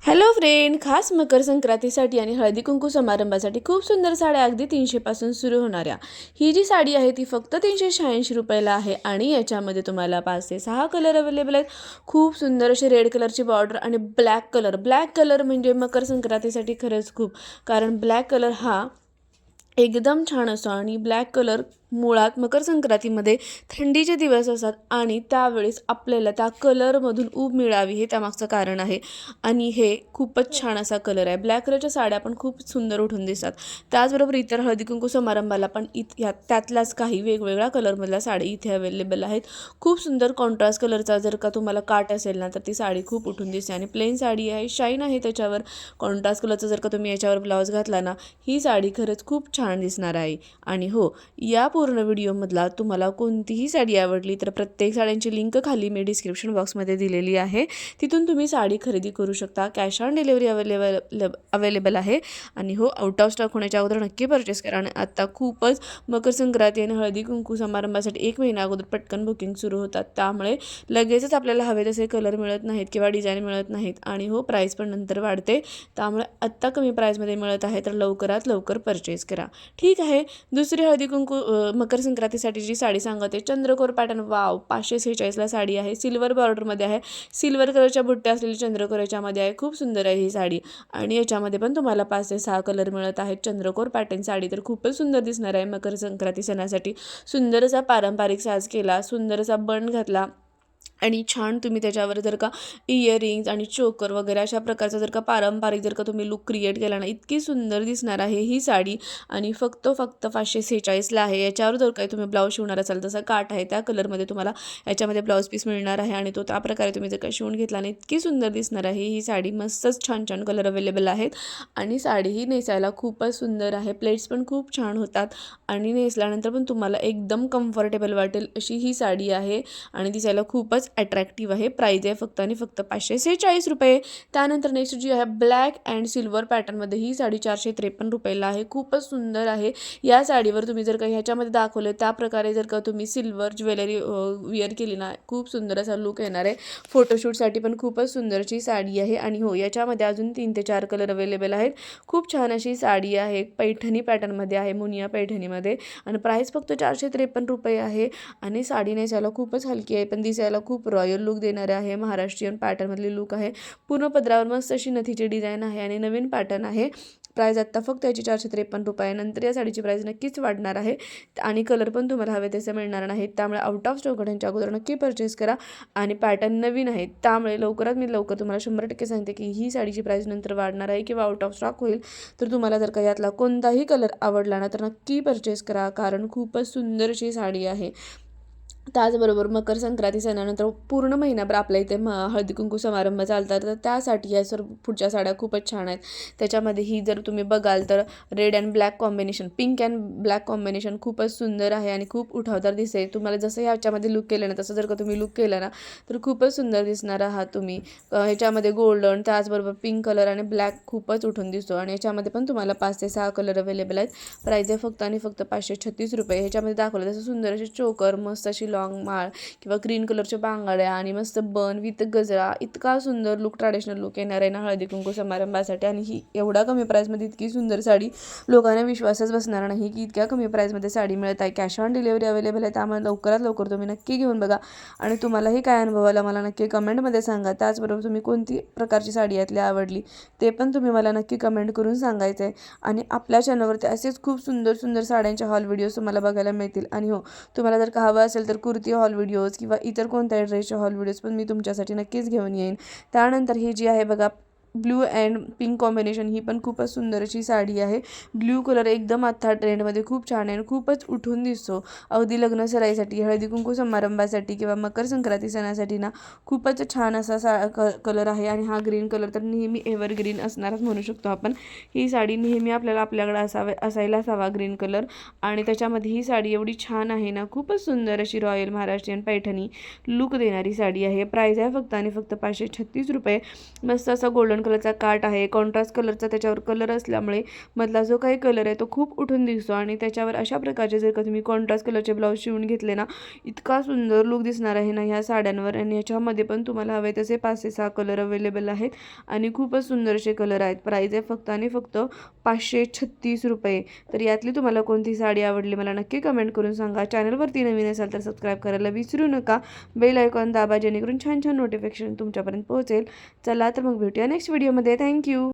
Hello friend, खास मकर संक्रांतीसाठी आणि हळदी कुंकू समारंभासाठी खूप सुंदर साड्या अगदी 300 पासून सुरू होणाऱ्या ही जी साडी आहे ती फक्त 386 रुपयाला आहे आणि याच्यामध्ये तुम्हाला 5 ते 6 कलर अवेलेबल आहेत। खूप सुंदर असे रेड कलरची बॉर्डर आणि ब्लॅक कलर म्हणजे मकर संक्रांतीसाठी खरंच खूप, कारण ब्लॅक कलर हा एकदम छान असतो आणि ब्लॅक कलर मुळात मकर संक्रांतीमध्ये थंडीचे दिवस असतात आणि त्यावेळेस आपल्याला त्या कलरमधून ऊब मिळावी हे त्यामागचं कारण आहे आणि हे खूपच छान असा कलर आहे। ब्लॅक कलरच्या साड्या पण खूप सुंदर उठून दिसतात। त्याचबरोबर इतर हळदी कुंकू समारंभाला पण त्यातल्याच काही वेगवेगळ्या कलरमधल्या साडी इथे अवेलेबल आहेत। खूप सुंदर कॉन्ट्रास्ट कलरचा जर का तुम्हाला काट असेल ना तर ती साडी खूप उठून दिसते आणि प्लेन साडी आहे, शाईन आहे त्याच्यावर। कॉन्ट्रास्ट कलरचा जर का तुम्ही याच्यावर ब्लाउज घातला ना ही साडी खरंच खूप छान दिसणार आहे। आणि हो, या पूर्ण व्हिडिओमधला तुम्हाला कोणतीही साडी आवडली तर प्रत्येक साड्यांची लिंक खाली मी डिस्क्रिप्शन बॉक्समध्ये दिलेली आहे, तिथून तुम्ही साडी खरेदी करू शकता। कॅश ऑन डिलिव्हरी अवेलेबल आहे आणि हो, आउट ऑफ स्टॉक होण्याच्या अगोदर नक्की परचेस करा। आणि आता खूपच मकर संक्रांती आणि हळदी कुंकू समारंभासाठी 1 महिना अगोदर पटकन बुकिंग सुरू होतात, त्यामुळे लगेचच आपल्याला हवे तसे कलर मिळत नाहीत किंवा डिझाईन मिळत नाहीत आणि हो, प्राईस पण नंतर वाढते, त्यामुळे आत्ता कमी प्राईसमध्ये मिळत आहे तर लवकरात लवकर परचेस करा। ठीक आहे, दुसरी हळदी कुंकू मकर संक्रांतीसाठी जी साडी सांगते चंद्रकोर पॅटर्न, वाव 546ला साडी आहे, सिल्वर बॉर्डरमध्ये आहे, सिल्वर कलरच्या बुट्ट्या असलेली चंद्रकोर याच्यामध्ये आहे। खूप सुंदर आहे ही साडी आणि याच्यामध्ये पण तुम्हाला 5 ते 6 कलर मिळत आहेत। चंद्रकोर पॅटर्न साडी तर खूपच सुंदर दिसणार आहे मकर संक्रांती सणासाठी। सुंदर असा पारंपरिक साज केला, सुंदर असा बन घातला आणि छान तुम्ही त्याच्यावर जर का इयरिंग्स आणि चोकर वगैरे अशा प्रकारचा जर का पारंपरिक जर का तुम्ही लुक क्रिएट केला ना, इतकी सुंदर दिसणार आहे ही साडी आणि फक्त 546ला आहे। याच्यावर जर काही तुम्ही ब्लाऊज शिवणार असाल, तसा काठ आहे त्या कलरमध्ये तुम्हाला याच्यामध्ये ब्लाऊज पीस मिळणार आहे आणि तो त्या प्रकारे तुम्ही जर का शिवून घेतला ना इतकी सुंदर दिसणार आहे ही साडी। मस्तच छान छान कलर अवेलेबल आहेत आणि साडी ही नेसायला खूपच सुंदर आहे, प्लेट्स पण खूप छान होतात आणि नेसल्यानंतर पण तुम्हाला एकदम कम्फर्टेबल वाटेल अशी ही साडी आहे आणि दिसायला खूपच अट्रॅक्टिव्ह आहे। प्राइस आहे फक्त आणि फक्त 546 रुपये। त्यानंतर नेक्स्ट जी आहे ब्लॅक अँड सिल्वर पॅटर्नमध्ये ही साडी 453 रुपयाला आहे, खूपच सुंदर आहे। या साडीवर तुम्ही जर का ह्याच्यामध्ये दाखवले त्या प्रकारे जर का तुम्ही सिल्वर ज्वेलरी विअर केली ना, खूप सुंदर असा लुक येणार आहे। फोटोशूटसाठी पण खूपच सुंदरची साडी आहे आणि हो, याच्यामध्ये अजून 3 ते 4 कलर अवेलेबल आहेत। खूप छान अशी साडी आहे, पैठणी पॅटर्नमध्ये आहे, मुनिया पैठणीमध्ये आणि प्राइस फक्त 453 रुपये आहे आणि साडी नेसायला खूपच हलकी आहे पण दिसायला खूप रॉयल लुक देणारे आहे। महाराष्ट्रीयन पॅटर्नमधली लुक आहे, पूर्ण पदरावर मस्त अशी नथीची डिझाईन आहे आणि नवीन पॅटर्न आहे। प्राइस आत्ता फक्त याची 453 रुपये, नंतर या साडीची प्राइस नक्कीच वाढणार आहे आणि कलर पण तुम्हाला हवे तसे मिळणार नाहीत, त्यामुळे आउट ऑफ स्टॉक होण्याच्या अगोदर नक्की परचेस करा आणि पॅटर्न नवीन आहे त्यामुळे लवकरात लवकर तुम्हाला 100% सांगते की ही साडीची प्राइस नंतर वाढणार आहे किंवा आउट ऑफ स्टॉक होईल। तर तुम्हाला जर का यातला कोणताही कलर आवडला ना तर नक्की परचेस करा, कारण खूपच सुंदर अशी साडी आहे। त्याचबरोबर मकर संक्रांती सणानंतर पूर्ण महिनाभर आपल्या इथे हळदी कुंकू समारंभ चालतात, तर त्यासाठी या सर्व पुढच्या साड्या खूपच छान आहेत। त्याच्यामध्ये ही जर तुम्ही बघाल तर red and black combination, pink and black combination खूपच सुंदर आहे आणि खूप उठावदार दिसते। तुम्हाला जसं ह्याच्यामध्ये लुक केलं ना तसं जर का तुम्ही लुक केलं ना तर खूपच सुंदर दिसणार आहात तुम्ही। ह्याच्यामध्ये गोल्डन त्याचबरोबर पिंक कलर आणि ब्लॅक खूपच उठून दिसतो आणि याच्यामध्ये पण तुम्हाला 5 ते 6 कलर अवेलेबल आहेत। प्राइस आहे फक्त आणि फक्त 536 रुपये। ह्याच्यामध्ये दाखवलं तसं सुंदर असे चोकर, मस्त अशी लॉंग माळ किंवा ग्रीन कलरच्या बांगड्या आणि मस्त बन विथ गजरा, इतका सुंदर लुक, ट्रॅडिशनल लुक येणार आहे ना हळदी कुंकू समारंभासाठी। आणि ही एवढा कमी प्राईसमध्ये इतकी सुंदर साडी लोकांना विश्वासच बसणार नाही की इतक्या कमी प्राईसमध्ये साडी मिळत आहे। कॅश ऑन डिलिव्हरी अवेलेबल आहे, त्यामुळे लवकरात लवकर तुम्ही नक्की घेऊन बघा आणि तुम्हालाही काय अनुभव आला मला नक्की कमेंटमध्ये सांगा। त्याचबरोबर तुम्ही कोणती प्रकारची साडी यातली आवडली ते पण तुम्ही मला नक्की कमेंट करून सांगायचं आहे आणि आपल्या चॅनलवरती असेच खूप सुंदर सुंदर साड्यांच्या हॉल व्हिडिओज तुम्हाला बघायला मिळतील। आणि हो, तुम्हाला जर का हवं असेल तर कुर्ती हॉल व्हिडिओज किंवा इतर कोणत्याही ड्रेसचे हॉल व्हिडिओज पण मी तुमच्यासाठी नक्कीच घेऊन येईन। त्यानंतर ही जी आहे बघा ब्लू अँड पिंक कॉम्बिनेशन, ही पण खूपच सुंदर अशी साडी आहे। ब्ल्यू कलर एकदम आत्ता ट्रेंडमध्ये खूप छान आहे आणि खूपच उठून दिसतो। अगदी लग्न सराईसाठी, हळदी कुंकू समारंभासाठी किंवा मकर संक्रांती सणासाठी ना खूपच छान असा कलर आहे आणि हा ग्रीन कलर तर नेहमी एव्हरग्रीन असणारच म्हणू शकतो आपण। ही साडी नेहमी आपल्याकडे असायलाच हवा ग्रीन कलर आणि त्याच्यामध्ये ही साडी एवढी छान आहे ना, खूपच सुंदर अशी रॉयल महाराष्ट्रीयन पैठणी लुक देणारी साडी आहे। प्राइस आहे फक्त आणि फक्त 536 रुपये। मस्त असा गोल्डन गोल्डन कलरचा काठ आहे, कॉन्ट्रास्ट कलरचा त्याच्यावर कलर असल्यामुळे मधला जो काही कलर आहे तो खूप उठून दिसतो आणि त्याच्यावर अशा प्रकारचे जर का तुम्ही कॉन्ट्रास्ट कलरचे ब्लाऊज शिवून घेतले ना, इतका सुंदर लुक दिसणार आहे ना ह्या साड्यांवर. आणि ह्याच्यामध्ये पण तुम्हाला हवे तसे 5 ते 6 कलर अवेलेबल आहेत आणि खूपच सुंदर असे कलर आहेत. प्राईज आहे फक्त आणि फक्त 536 रुपये. तर यातली तुम्हाला कोणती साडी आवडली मला नक्की कमेंट करून सांगा. चॅनलवरती नवीन असाल तर सबस्क्राईब करायला विसरू नका. बेल आयकॉन दाबा जेणेकरून छान छान नोटिफिकेशन तुमच्यापर्यंत पोहोचेल. चला तर मग भेटूया नेक्स्ट व्हिडिओमध्ये. थँक्यू.